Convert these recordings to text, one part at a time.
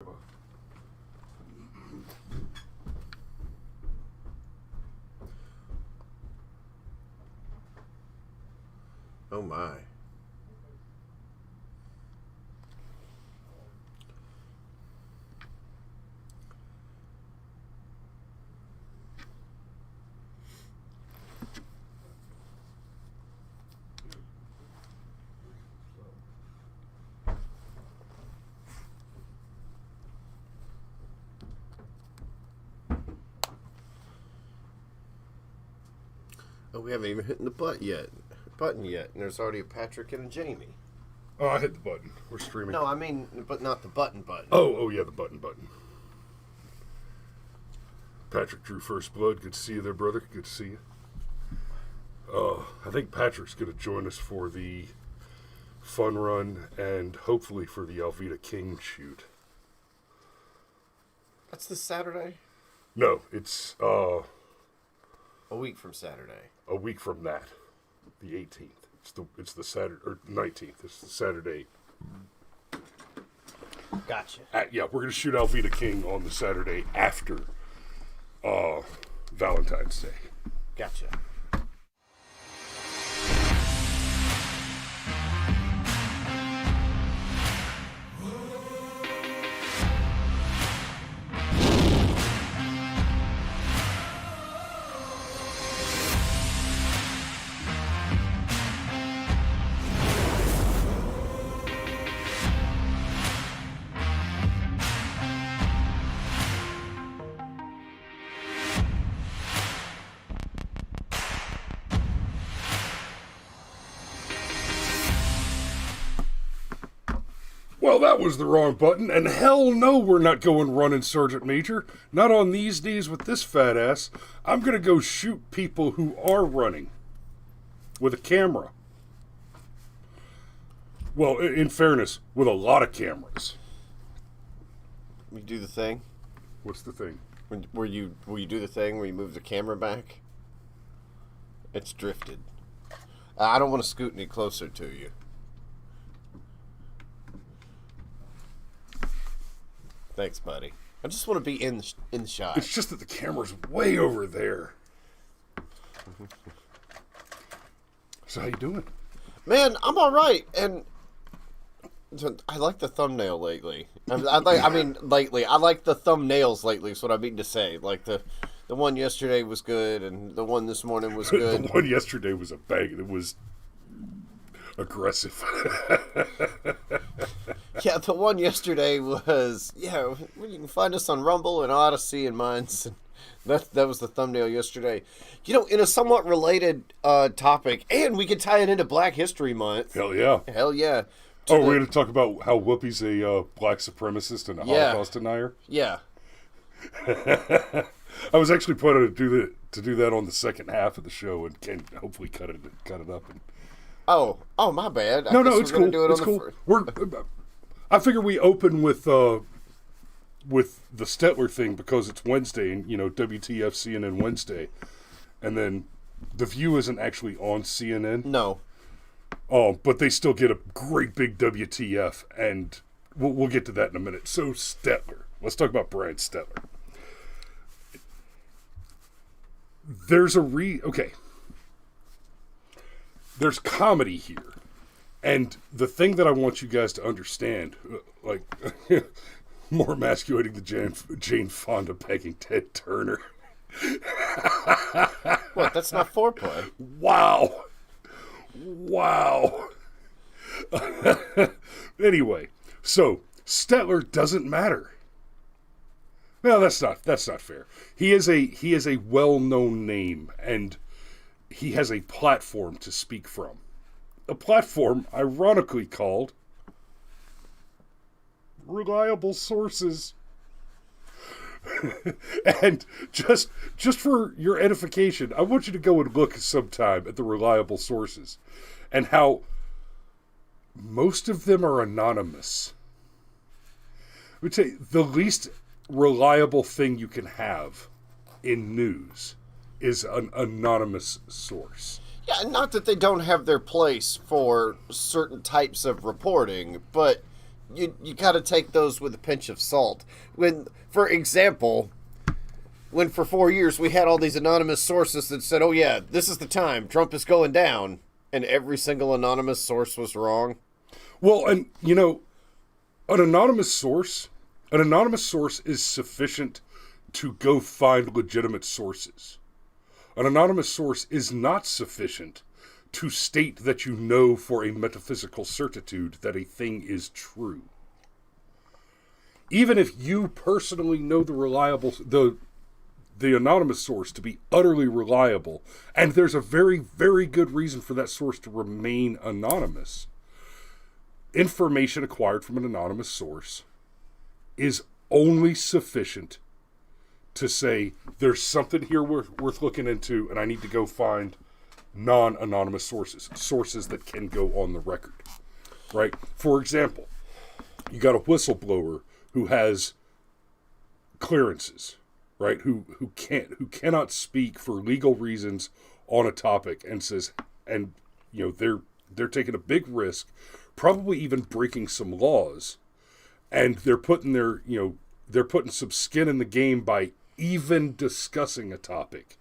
Oh my. Oh, we haven't even hit the button yet, and there's already a Patrick and a Jamie. Oh, I hit the button. We're streaming. No, I mean, but not the button. Oh yeah, the button. Patrick drew first blood. Good to see you there, brother. Good to see you. I think Patrick's going to join us for the fun run and hopefully for the Alveda King shoot. That's this Saturday? No, it's a week from Saturday. A week from that, the 18th. It's the Saturday or 19th. It's the Saturday. Gotcha. Yeah, we're going to shoot Alveda King on the Saturday after Valentine's Day. Gotcha. Well, that was the wrong button, and hell no, we're not going running Sergeant Major. Not on these knees with this fat ass. I'm going to go shoot people who are running with a camera. Well, in fairness, with a lot of cameras. We do the thing? What's the thing? Will you do the thing where you move the camera back? It's drifted. I don't want to scoot any closer to you. Thanks, buddy. I just want to be in the shot. It's just that the camera's way over there. So how you doing? Man, I'm all right, and I like the thumbnail lately. I like the thumbnails lately. Is what I mean to say. Like the one yesterday was good, and the one this morning was good. The one yesterday was a bang. It was aggressive. Yeah, the one yesterday was, you can find us on Rumble and Odyssey and Minds. That was the thumbnail yesterday. You know, in a somewhat related topic, and we could tie it into Black History Month. Hell yeah. Hell yeah. We're going to talk about how Whoopi's a black supremacist and a Holocaust denier? Yeah. I was actually planning to do that on the second half of the show and can hopefully cut it up. And... Oh, my bad. No, it's cool. It's cool. I figure we open with the Stetler thing because it's Wednesday and, WTF CNN Wednesday. And then The View isn't actually on CNN. No. But they still get a great big WTF, and we'll get to that in a minute. So, Stetler. Let's talk about Brian Stetler. There's There's comedy here. And the thing that I want you guys to understand, more emasculating than Jane Fonda pegging Ted Turner. What? That's not foreplay. Wow. Anyway, so Stetler doesn't matter. No, that's not fair. He is a well-known name, and he has a platform to speak from. A platform ironically called Reliable Sources. And just for your edification, I want you to go and look sometime at the Reliable Sources and how most of them are anonymous. I would say the least reliable thing you can have in news is an anonymous source. Yeah, not that they don't have their place for certain types of reporting, but you got to take those with a pinch of salt. For example, when for 4 years we had all these anonymous sources that said, "Oh yeah, this is the time Trump is going down," and every single anonymous source was wrong. Well, and an anonymous source is sufficient to go find legitimate sources. An anonymous source is not sufficient to state that you know for a metaphysical certitude that a thing is true. Even if you personally know the anonymous source to be utterly reliable, and there's a very, very good reason for that source to remain anonymous, information acquired from an anonymous source is only sufficient to say there's something here worth looking into, and I need to go find non-anonymous sources that can go on the record, right? For example, you got a whistleblower who has clearances, right? Who cannot speak for legal reasons on a topic, and says, and they're taking a big risk, probably even breaking some laws, and they're putting some skin in the game by even discussing a topic.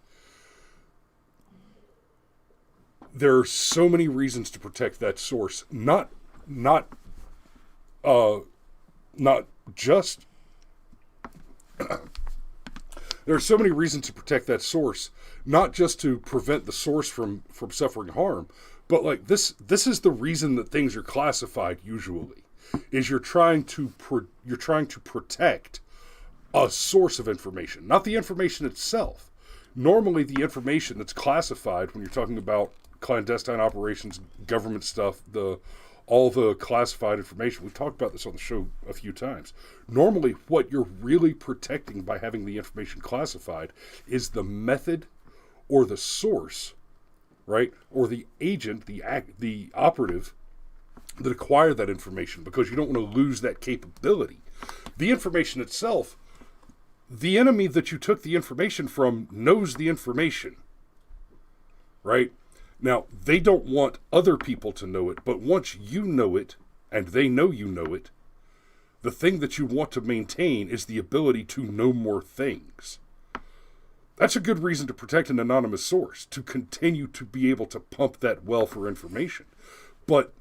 There are so many reasons to protect that source. Not just. There are so many reasons to protect that source, not just to prevent the source from suffering harm, but like this is the reason that things are classified usually, is you're trying to protect a source of information, not the information itself. Normally the information that's classified, when you're talking about clandestine operations, government stuff, all the classified information, we've talked about this on the show a few times. Normally, what you're really protecting by having the information classified is the method or the source, right? Or the agent, the operative that acquired that information, because you don't want to lose that capability. The information itself, the enemy that you took the information from knows the information, right? Now, they don't want other people to know it, but once you know it, and they know you know it, the thing that you want to maintain is the ability to know more things. That's a good reason to protect an anonymous source, to continue to be able to pump that well for information. But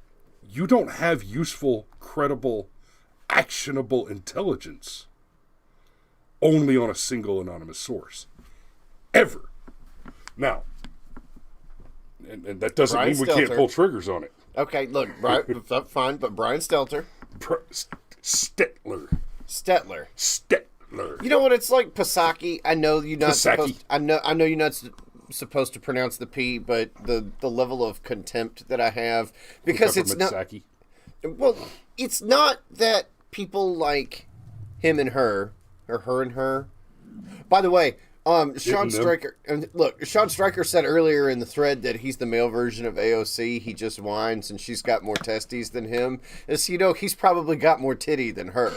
you don't have useful, credible, actionable intelligence only on a single anonymous source. Ever. Now, and that doesn't Brian mean we Stelter. can't pull triggers on it. Okay, look, fine, but Brian Stelter. Stetler. You know what it's like, Psaki? I know you're not Psaki. supposed. I know you're not supposed to pronounce the P, but the level of contempt that I have, because it's not. Saki. Well, it's not that people like him and her, or her and her. By the way, Sean Stryker. And look, Sean Stryker said earlier in the thread that he's the male version of AOC. He just whines, and she's got more testes than him. As he's probably got more titty than her.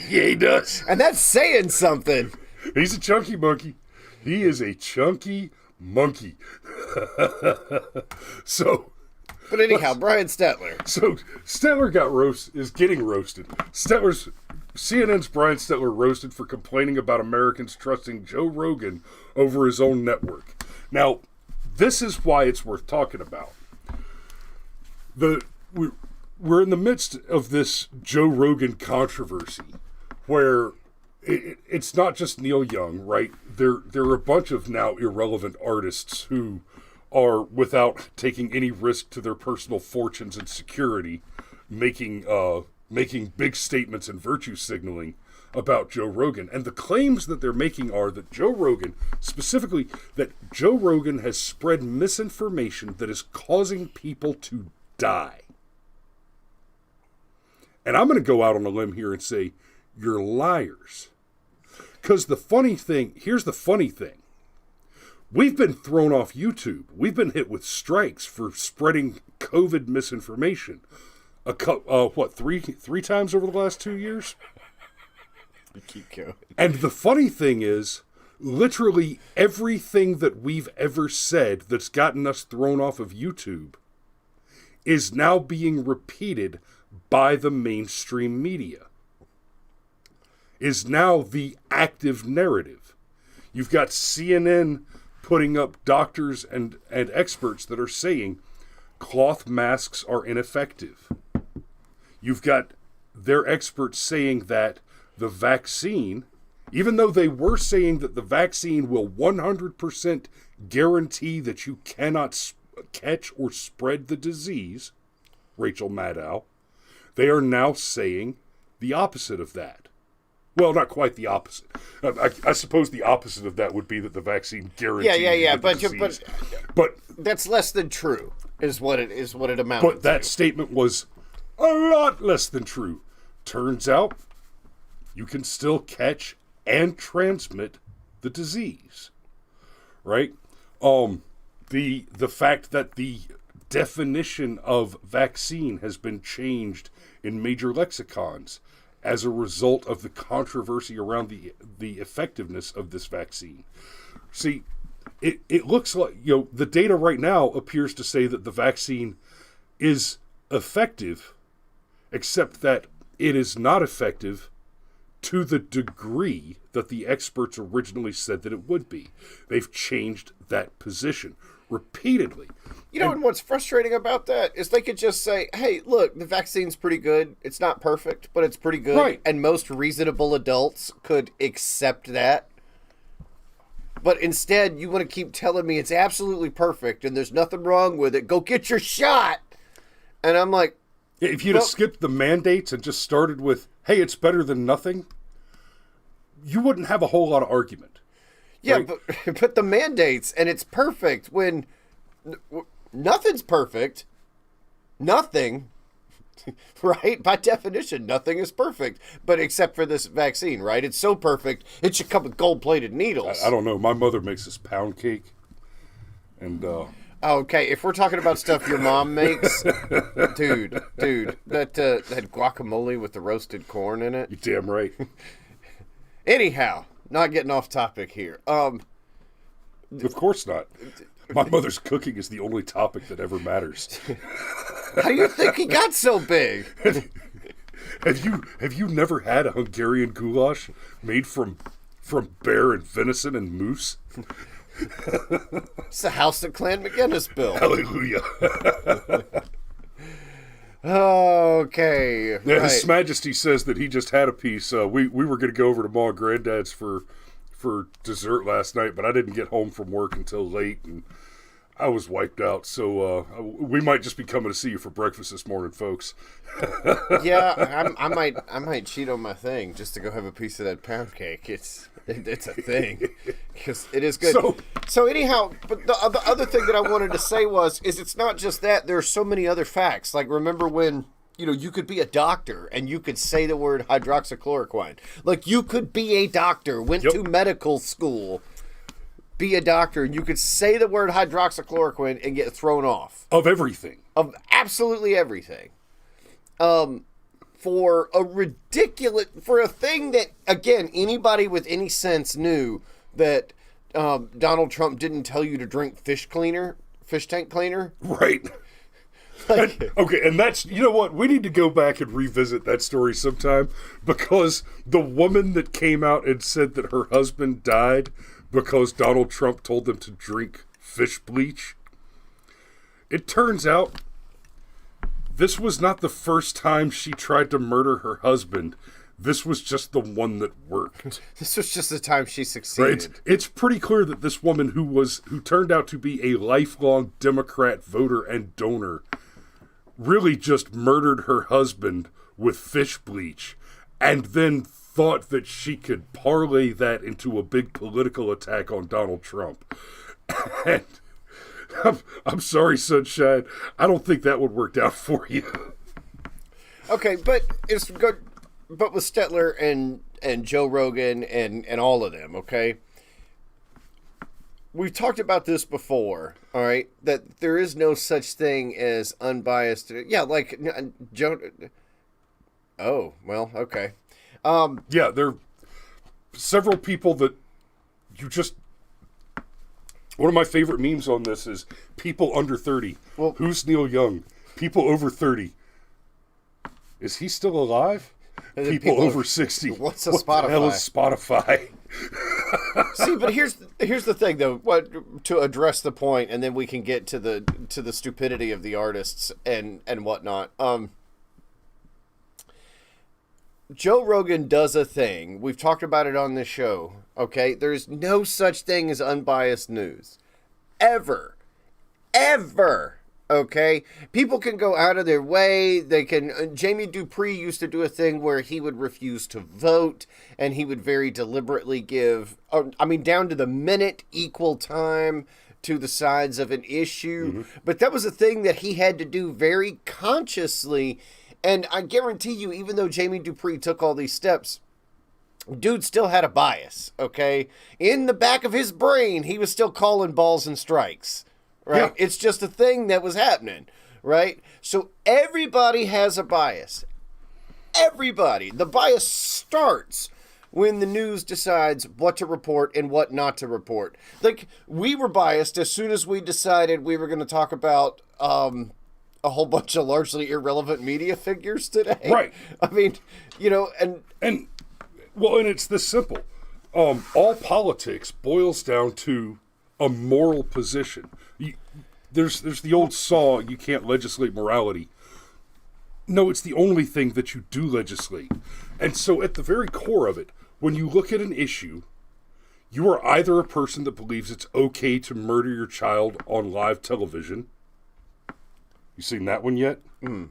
Yeah, he does. And that's saying something. He's a chunky monkey. He is a chunky monkey. But anyhow, Brian Stetler. So Stetler is getting roasted. CNN's Brian Stetler roasted for complaining about Americans trusting Joe Rogan over his own network. Now, this is why it's worth talking about. We're in the midst of this Joe Rogan controversy, where it's not just Neil Young, right? There are a bunch of now irrelevant artists who are, without taking any risk to their personal fortunes and security, making big statements and virtue signaling about Joe Rogan. And the claims that they're making are that Joe Rogan has spread misinformation that is causing people to die. And I'm going to go out on a limb here and say, you're liars. Because here's the funny thing. We've been thrown off YouTube. We've been hit with strikes for spreading COVID misinformation. Three times over the last 2 years? Keep going. And the funny thing is, literally everything that we've ever said that's gotten us thrown off of YouTube is now being repeated by the mainstream media is now the active narrative. You've got CNN putting up doctors and experts that are saying cloth masks are ineffective. You've got their experts saying that the vaccine, even though they were saying that the vaccine will 100% guarantee that you cannot catch or spread the disease, Rachel Maddow, they are now saying the opposite of that. Well, not quite the opposite. I suppose the opposite of that would be that the vaccine guarantees the disease. But that's less than true, is what it amounts to. But that statement was a lot less than true. Turns out, you can still catch and transmit the disease, right? The fact that the definition of vaccine has been changed in major lexicons as a result of the controversy around the effectiveness of this vaccine. See, it looks like, the data right now appears to say that the vaccine is effective, except that it is not effective to the degree that the experts originally said that it would be. They've changed that position repeatedly. And what's frustrating about that is they could just say, hey, look, the vaccine's pretty good. It's not perfect, but it's pretty good. Right. And most reasonable adults could accept that. But instead, you want to keep telling me it's absolutely perfect and there's nothing wrong with it. Go get your shot. And I'm like... If you'd have skipped the mandates and just started with, hey, it's better than nothing, you wouldn't have a whole lot of argument. Yeah, right? but the mandates, and it's perfect when nothing's perfect. Nothing, right? By definition, nothing is perfect, but except for this vaccine, right? It's so perfect, it should come with gold-plated needles. I don't know. My mother makes this pound cake, and... Okay, if we're talking about stuff your mom makes, dude, that guacamole with the roasted corn in it. You're damn right. Anyhow, not getting off topic here. Of course not. My mother's cooking is the only topic that ever matters. How do you think he got so big? Have you never had a Hungarian goulash made from bear and venison and moose? It's the house that Clan McGinnis built. Hallelujah. Okay. Yeah, right. His Majesty says that he just had a piece. We were going to go over to Mom and Granddad's for dessert last night, but I didn't get home from work until late, and I was wiped out. So we might just be coming to see you for breakfast this morning, folks. Yeah, I might cheat on my thing just to go have a piece of that pound cake. It's a thing because it is good. So anyhow, but the other thing that I wanted to say is it's not just that. There are so many other facts. Like, remember when you could be a doctor and you could say the word hydroxychloroquine. Like, you could be a doctor, went to medical school, be a doctor, and you could say the word hydroxychloroquine and get thrown off Of everything. Of absolutely everything. For a thing that, again, anybody with any sense knew that Donald Trump didn't tell you to drink fish tank cleaner. Right. And that's, you know what, we need to go back and revisit that story sometime, because the woman that came out and said that her husband died because Donald Trump told them to drink fish bleach, it turns out this was not the first time she tried to murder her husband. This was just the one that worked. This was just the time she succeeded. Right? It's pretty clear that this woman who turned out to be a lifelong Democrat voter and donor really just murdered her husband with fish bleach, and then thought that she could parlay that into a big political attack on Donald Trump. And I'm sorry, Sunshine. I don't think that would work out for you. Okay, but it's good. But with Stetler and Joe Rogan and all of them, okay? We've talked about this before, all right? That there is no such thing as unbiased. Yeah, like Joe. Oh, well, okay. Yeah, there are several people that you just... One of my favorite memes on this is people under 30. Well, who's Neil Young? People over 30. Is he still alive? And then People over 60. What's a what Spotify? The hell is Spotify? See, but here's the thing, though. What to address the point, and then we can get to the stupidity of the artists and whatnot. Joe Rogan does a thing. We've talked about it on this show. Okay, there's no such thing as unbiased news, ever. Okay, people can go out of their way. They can. Jamie Dupree used to do a thing where he would refuse to vote, and he would very deliberately give, down to the minute, equal time to the sides of an issue. Mm-hmm. But that was a thing that he had to do very consciously. And I guarantee you, even though Jamie Dupree took all these steps, dude still had a bias. Okay, in the back of his brain, he was still calling balls and strikes. Right? Yeah. It's just a thing that was happening, right? So everybody has a bias. Everybody. The bias starts when the news decides what to report and what not to report. Like, we were biased as soon as we decided we were going to talk about a whole bunch of largely irrelevant media figures today. Right. I mean, and it's this simple. All politics boils down to a moral position. There's the old saw, you can't legislate morality. No, it's the only thing that you do legislate. And so at the very core of it, when you look at an issue, you are either a person that believes it's okay to murder your child on live television. You seen that one yet? Mm.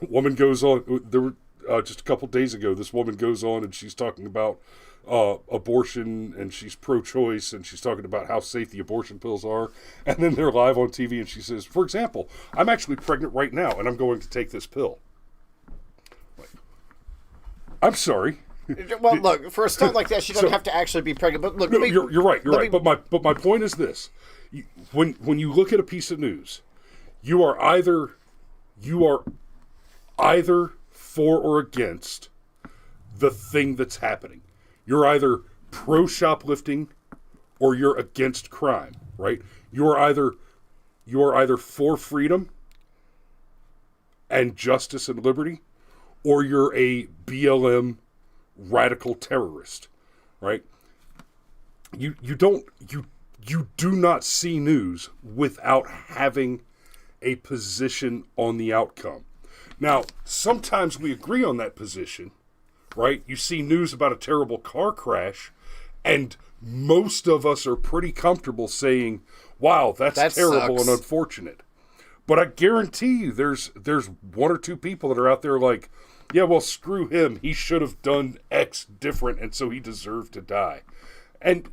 Woman goes on, there were just a couple days ago, this woman goes on and she's talking about abortion, and she's pro-choice, and she's talking about how safe the abortion pills are, and then they're live on TV, and she says, for example, I'm actually pregnant right now, and I'm going to take this pill. I'm sorry. Well, look, for a stunt like that, she doesn't have to actually be pregnant. But look, you're right. But my point is this: when you look at a piece of news, you are either for or against the thing that's happening. You're either pro-shoplifting or you're against crime, right? You are either for freedom and justice and liberty, or you're a BLM radical terrorist, right? You do not see news without having a position on the outcome. Now, sometimes we agree on that position, right? You see news about a terrible car crash, and most of us are pretty comfortable saying, wow, that terrible and unfortunate. But I guarantee you there's one or two people that are out there like, yeah, well, screw him. He should have done X different, and so he deserved to die. And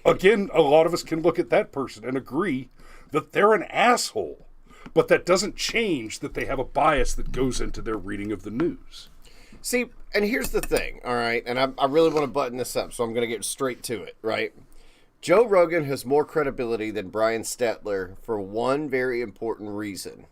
again, a lot of us can look at that person and agree that they're an asshole. But that doesn't change that they have a bias that goes into their reading of the news. See, and here's the thing, all right? And I really want to button this up, so I'm going to get straight to it, right? Joe Rogan has more credibility than Brian Stetler for one very important reason.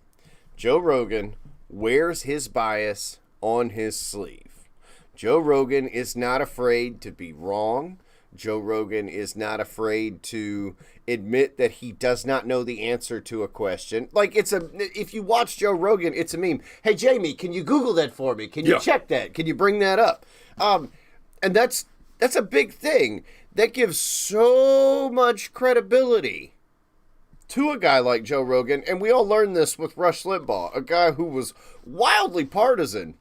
Joe Rogan wears his bias on his sleeve. Joe Rogan is not afraid to be wrong. Joe Rogan is not afraid to admit that he does not know the answer to a question. Like, if you watch Joe Rogan, it's a meme. Hey, Jamie, can you Google that for me? Can you check that? Can you bring that up? And that's a big thing. That gives so much credibility to a guy like Joe Rogan. And we all learned this with Rush Limbaugh, a guy who was wildly partisan.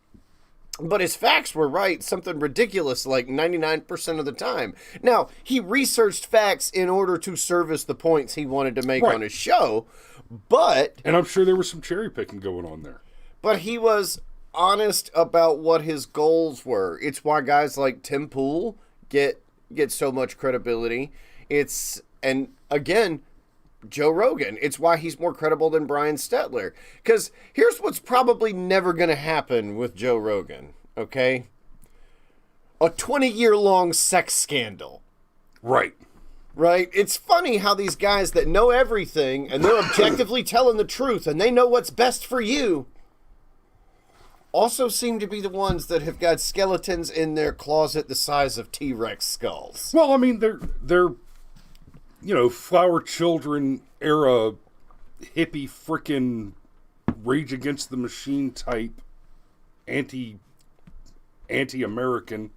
But his facts were right, something ridiculous like 99% of the time. Now, he researched facts in order to service the points he wanted to make on his show, but... And I'm sure there was some cherry picking going on there. But he was honest about what his goals were. It's why guys like Tim Pool get so much credibility. And again, Joe Rogan. It's why he's more credible than Brian Stetler. Because here's what's probably never going to happen with Joe Rogan, okay? A 20-year-long sex scandal. Right. Right? It's funny how these guys that know everything, and they're objectively telling the truth, and they know what's best for you, also seem to be the ones that have got skeletons in their closet the size of T-Rex skulls. Well, I mean, they're Flower Children era hippie frickin' Rage Against the Machine type anti-American,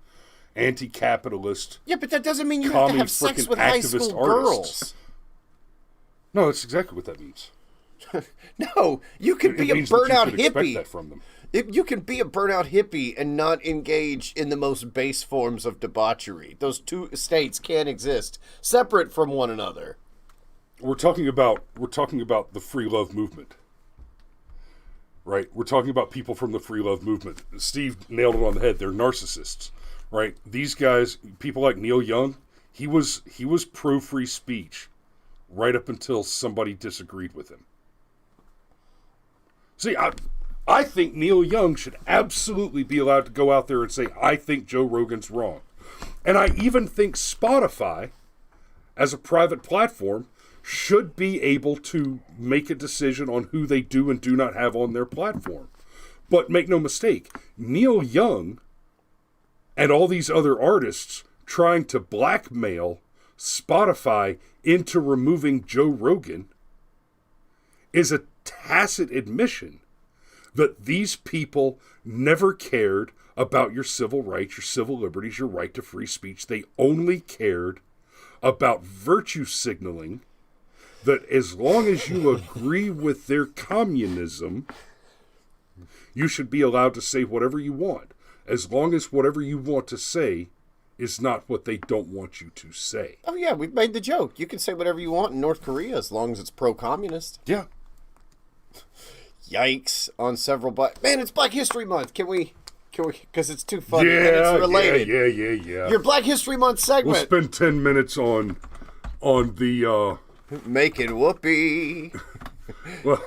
anti-capitalist. Yeah, but that doesn't mean you have to have sex with high school girls. No, that's exactly what that means. No, you can be a burnout hippie. Expect that from them. You can be a burnout hippie and not engage in the most base forms of debauchery. Those two states can't exist separate from one another. We're talking about the free love movement. Right? We're talking about people from the free love movement. Steve nailed it on the head. They're narcissists. Right? These guys, people like Neil Young, he was pro free speech right up until somebody disagreed with him. See, I think Neil Young should absolutely be allowed to go out there and say, I think Joe Rogan's wrong. And I even think Spotify, as a private platform, should be able to make a decision on who they do and do not have on their platform. But make no mistake, Neil Young and all these other artists trying to blackmail Spotify into removing Joe Rogan is a tacit admission that these people never cared about your civil rights, your civil liberties, your right to free speech. They only cared about virtue signaling that as long as you agree with their communism, you should be allowed to say whatever you want, as long as whatever you want to say is not what they don't want you to say. Oh yeah, we've made the joke. You can say whatever you want in North Korea as long as it's pro-communist. Yeah. Yikes on several man, it's Black History Month. Can we because it's too funny and Yeah, it's related. yeah. Your Black History Month segment. We'll spend 10 minutes on the making whoopee. well,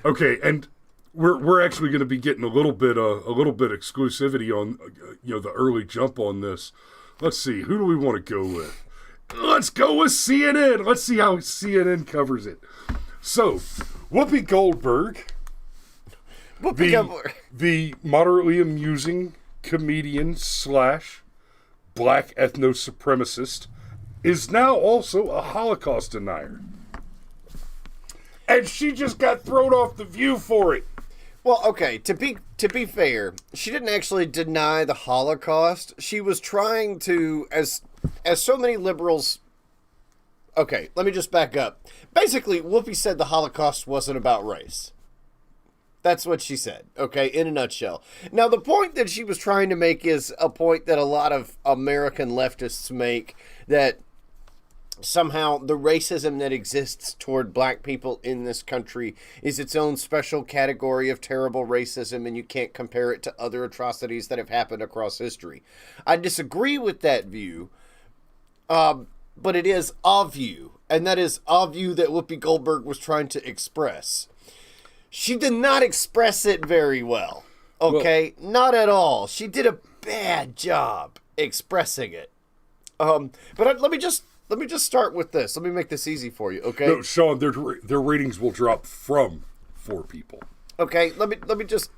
okay, and we're actually going to be getting a little bit exclusivity on the early jump on this. Let's see, who do we want to go with? Let's go with CNN. Let's see how CNN covers it. So, Whoopi Goldberg, the moderately amusing comedian / black ethno-supremacist, is now also a Holocaust denier. And she just got thrown off The View for it. Well, okay, to be fair, she didn't actually deny the Holocaust. She was trying to, as so many liberals... Okay, let me just back up. Basically, Whoopi said the Holocaust wasn't about race. That's what she said, okay, in a nutshell. Now, the point that she was trying to make is a point that a lot of American leftists make, that somehow the racism that exists toward black people in this country is its own special category of terrible racism, and you can't compare it to other atrocities that have happened across history. I disagree with that view, but it is a view, and that is a view that Whoopi Goldberg was trying to express. She did not express it very well, okay? Well, not at all. She did a bad job expressing it. But let me just start with this. Let me make this easy for you, okay? No, Sean, their ratings will drop from 4 people. Okay, let me just...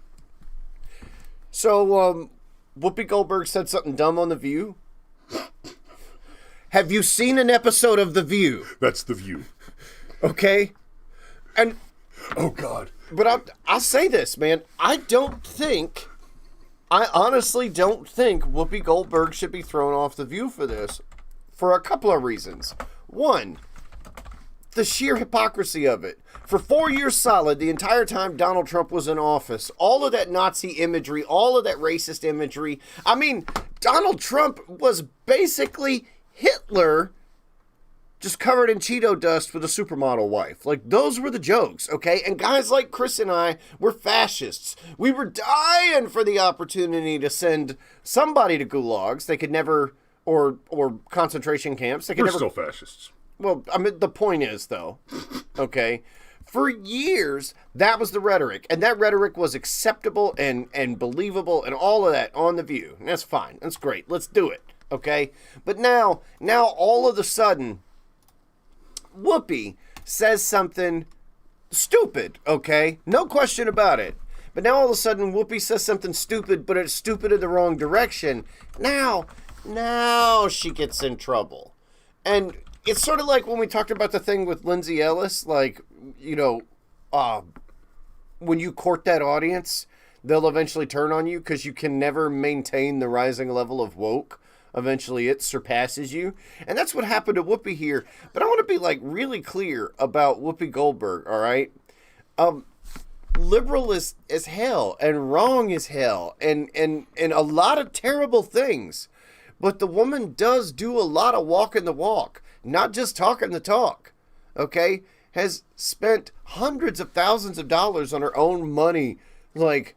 So, Whoopi Goldberg said something dumb on The View. Have you seen an episode of The View? That's The View. Okay? And... Oh, God. But I'll say this, man. I honestly don't think Whoopi Goldberg should be thrown off The View for this, for a couple of reasons. One, the sheer hypocrisy of it. For 4 years solid, the entire time Donald Trump was in office, all of that Nazi imagery, all of that racist imagery. I mean, Donald Trump was basically Hitler just covered in Cheeto dust with a supermodel wife. Like, those were the jokes, okay? And guys like Chris and I were fascists. We were dying for the opportunity to send somebody to gulags. They could never, or concentration camps. They could We're never. Still fascists. Well, I mean, the point is, though, okay, for years, that was the rhetoric. And that rhetoric was acceptable and believable and all of that on The View. And that's fine. That's great. Let's do it, okay? But now all of a sudden, Whoopi says something stupid, okay? No question about it. But now all of a sudden, Whoopi says something stupid, but it's stupid in the wrong direction. Now she gets in trouble. And it's sort of like when we talked about the thing with Lindsay Ellis, like, when you court that audience, they'll eventually turn on you because you can never maintain the rising level of woke. Eventually it surpasses you. And that's what happened to Whoopi here. But I want to be like really clear about Whoopi Goldberg, all right? Liberal as hell and wrong as hell and a lot of terrible things. But the woman does do a lot of walking the walk, not just talking the talk, okay? Has spent hundreds of thousands of dollars on her own money, like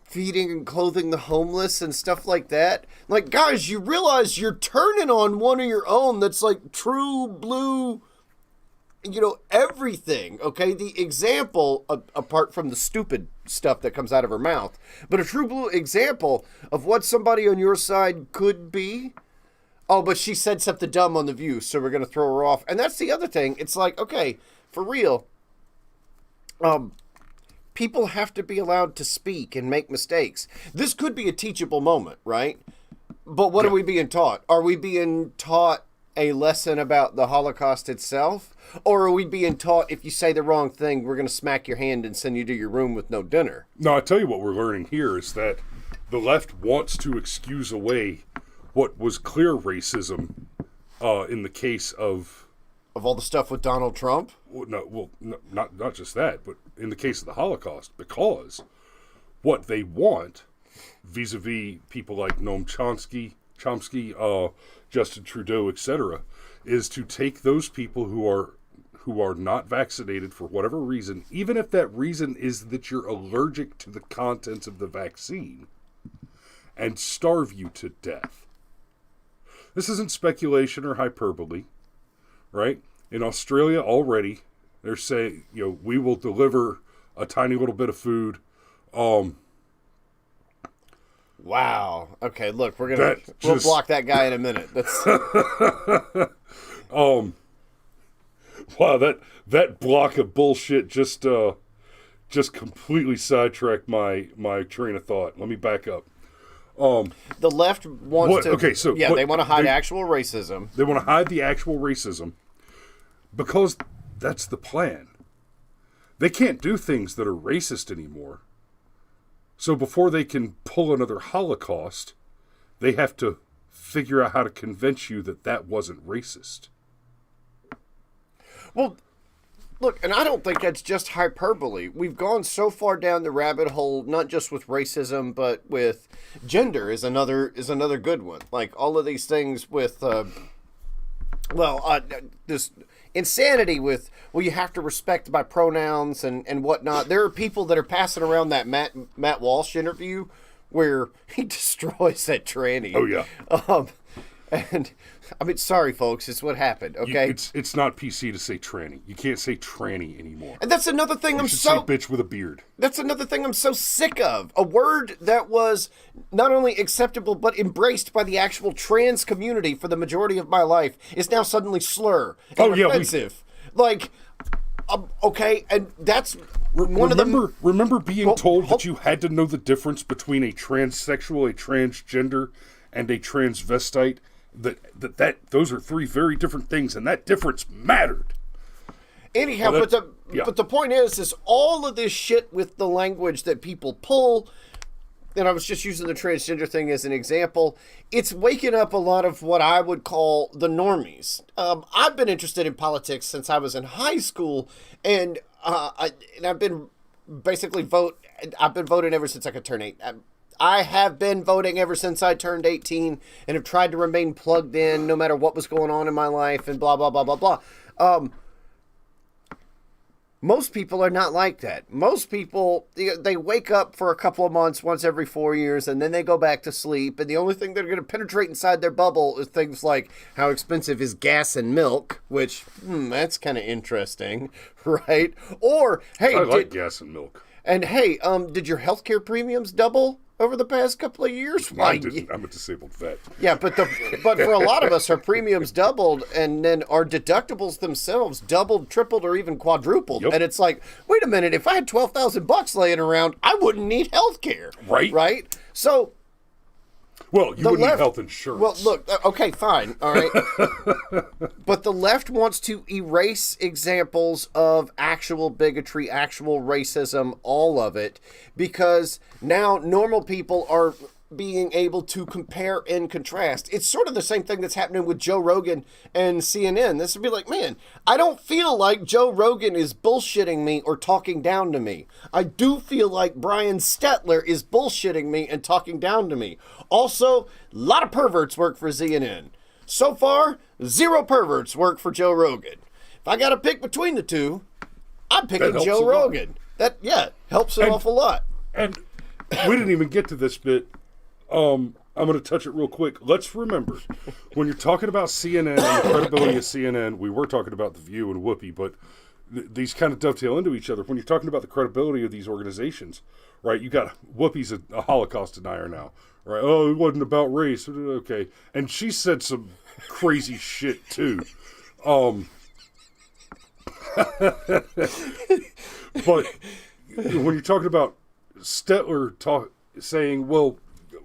feeding and clothing the homeless and stuff like that. Like, guys, you realize you're turning on one of your own that's like true blue, everything, okay? The example, apart from the stupid stuff that comes out of her mouth, but a true blue example of what somebody on your side could be. Oh, but she said something dumb on The View, so we're going to throw her off. And that's the other thing. It's like, okay, for real, people have to be allowed to speak and make mistakes. This could be a teachable moment, right? But what are we being taught? Are we being taught a lesson about the Holocaust itself? Or are we being taught if you say the wrong thing, we're going to smack your hand and send you to your room with no dinner? No, I tell you what we're learning here is that the left wants to excuse away what was clear racism in the case of all the stuff with Donald Trump? Not just that, but in the case of the Holocaust, because what they want, vis-a-vis people like Noam Chomsky, Justin Trudeau, etc., is to take those people who are not vaccinated for whatever reason, even if that reason is that you're allergic to the contents of the vaccine, and starve you to death. This isn't speculation or hyperbole, right? In Australia already, they're saying, we will deliver a tiny little bit of food. Wow. Okay, look, we'll block that guy in a minute. That's wow, that block of bullshit just completely sidetracked my train of thought. Let me back up. The left wants to. Okay, so they want to hide actual racism. They want to hide the actual racism because that's the plan. They can't do things that are racist anymore. So before they can pull another Holocaust, they have to figure out how to convince you that that wasn't racist. Well, look, and I don't think that's just hyperbole. We've gone so far down the rabbit hole, not just with racism, but with gender is another good one. Like all of these things with, this insanity with, you have to respect my pronouns and whatnot. There are people that are passing around that Matt Walsh interview where he destroys that tranny. Oh yeah. And I mean, sorry, folks, it's what happened. Okay, it's not PC to say tranny. You can't say tranny anymore. And that's another thing you should say bitch with a beard. That's another thing I'm so sick of. A word that was not only acceptable but embraced by the actual trans community for the majority of my life is now suddenly slur and offensive. Okay, and that's Remember being told that you had to know the difference between a transsexual, a transgender, and a transvestite? That those are three very different things, and that difference mattered. Anyhow, but the point is all of this shit with the language that people pull, and I was just using the transgender thing as an example, it's waking up a lot of what I would call the normies. I've been interested in politics since I was in high school, and I've been voting ever since I could turn 8. I have been voting ever since I turned 18 and have tried to remain plugged in no matter what was going on in my life and blah, blah, blah, blah, blah. Most people are not like that. Most people, they wake up for a couple of months once every 4 years and then they go back to sleep. And the only thing that are going to penetrate inside their bubble is things like how expensive is gas and milk, which, that's kind of interesting, right? Or, hey, I like gas and milk. And hey, did your healthcare premiums double over the past couple of years? I didn't. I'm a disabled vet. Yeah, but for a lot of us, our premiums doubled, and then our deductibles themselves doubled, tripled, or even quadrupled. Yep. And it's like, wait a minute, if I had $12,000 laying around, I wouldn't need healthcare. Right. Right? So Well, you wouldn't need health insurance. Well, look, okay, fine, all right. But the left wants to erase examples of actual bigotry, actual racism, all of it, because now normal people are being able to compare and contrast. It's sort of the same thing that's happening with Joe Rogan and CNN. This would be like, man, I don't feel like Joe Rogan is bullshitting me or talking down to me. I do feel like Brian Stetler is bullshitting me and talking down to me. Also, a lot of perverts work for CNN. So far, 0 perverts work for Joe Rogan. If I got to pick between the two, I'm picking Joe Rogan. That, helps an awful lot. And we didn't even get to this bit. I'm going to touch it real quick. Let's remember, when you're talking about CNN and the credibility of CNN, we were talking about The View and Whoopi, but these kind of dovetail into each other. When you're talking about the credibility of these organizations, right, you got Whoopi's a Holocaust denier now, right? Oh, it wasn't about race. Okay. And she said some crazy shit, too. But when you're talking about Stetler saying, well,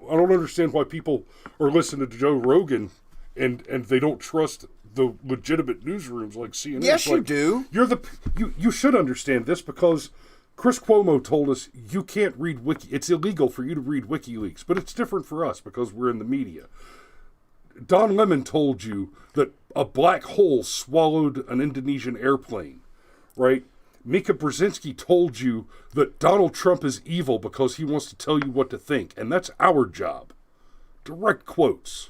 I don't understand why people are listening to Joe Rogan and they don't trust the legitimate newsrooms like CNN. Yes, you do. You should understand this because Chris Cuomo told us you can't read it's illegal for you to read WikiLeaks, but it's different for us because we're in the media. Don Lemon told you that a black hole swallowed an Indonesian airplane, right? Mika Brzezinski told you that Donald Trump is evil because he wants to tell you what to think, and that's our job. Direct quotes,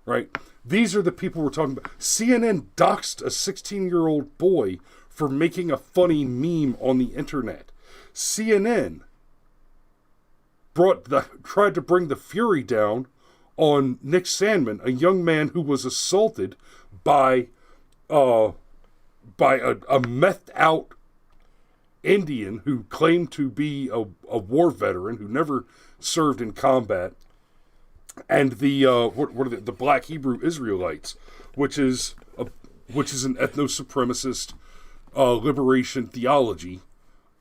right? These are the people we're talking about. CNN doxed a 16-year-old boy for making a funny meme on the internet. CNN tried to bring the fury down on Nick Sandmann, a young man who was assaulted by a methed out Indian who claimed to be a war veteran who never served in combat, and the the Black Hebrew Israelites, which is an ethno-supremacist liberation theology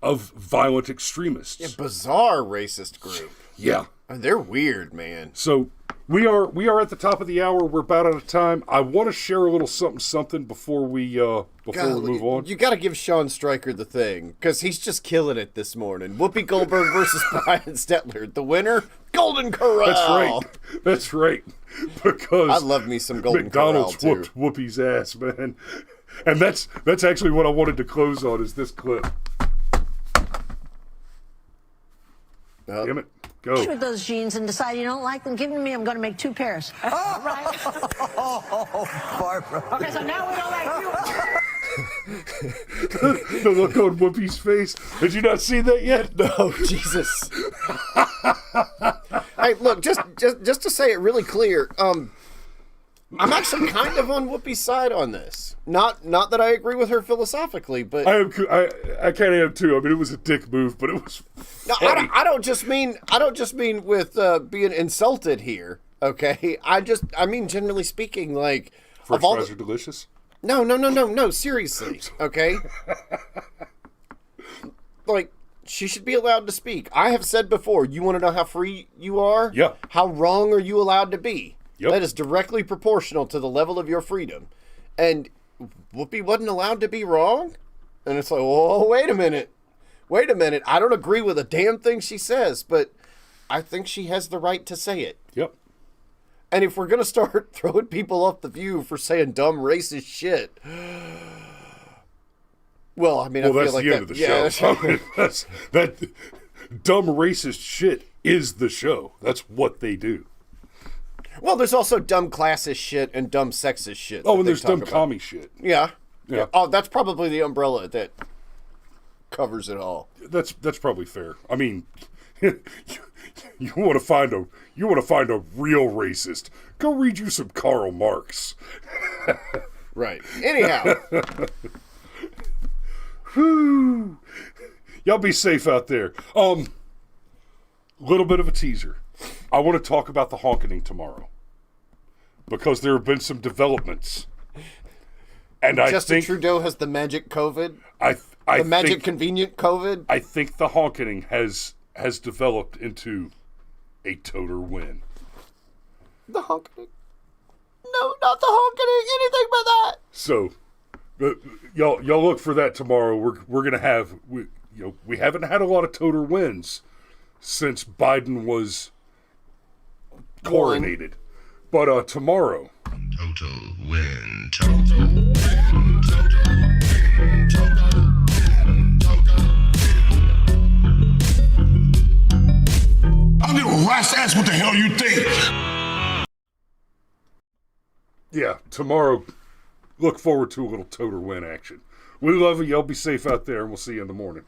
of violent extremists. A bizarre racist group. Yeah, they're weird, man. So we are at the top of the hour. We're about out of time. I want to share a little something before we move on. You got to give Sean Stryker the thing because he's just killing it this morning. Whoopi Goldberg versus Brian Stetler. The winner, Golden Corral. That's right. Because I love me some Golden McDonald's Corral too. whooped Whoopi's ass, man. And that's actually what I wanted to close on is this clip. Damn it. Go. With those jeans and decide you don't like them, give them to me. I'm going to make 2 pairs. Oh, right. Oh, Barbara. Okay, so now we don't like you. The look on Whoopi's face. Did you not see that yet? No, Jesus. Hey, look, just to say it really clear, I'm actually kind of on Whoopi's side on this. Not that I agree with her philosophically, but I kind of am too. I mean, it was a dick move, but it was. No, I don't just mean with being insulted here. Okay, I mean generally speaking, like French fries are delicious. No, seriously. Okay, like she should be allowed to speak. I have said before. You want to know how free you are? Yeah. How wrong are you allowed to be? Yep. That is directly proportional to the level of your freedom. And Whoopi wasn't allowed to be wrong? And it's like, oh, wait a minute. I don't agree with a damn thing she says, but I think she has the right to say it. Yep. And if we're going to start throwing people off the View for saying dumb racist shit, well, I mean, I feel like the end of the show. I mean, that dumb racist shit is the show. That's what they do. Well, there's also dumb classist shit and dumb sexist shit. Oh, and there's dumb commie shit. Yeah. Yeah. Oh, that's probably the umbrella that covers it all. That's probably fair. I mean, you want to find a real racist? Go read you some Karl Marx. Right. Anyhow. Whew. Y'all be safe out there. Little bit of a teaser. I want to talk about the honkening tomorrow because there have been some developments, and Justin Trudeau has the magic COVID. The magic convenient COVID. I think the honkening has developed into a total win. The honking. No, not the honking. Anything but that. So, y'all look for that tomorrow. We're gonna have we haven't had a lot of total wins since Biden was coronated, but tomorrow. Total win. Total win. Total win. Total win. Total win. I don't give a rat's ass what the hell you think. Yeah, tomorrow. Look forward to a little total win action. We love you. Y'all be safe out there, and we'll see you in the morning.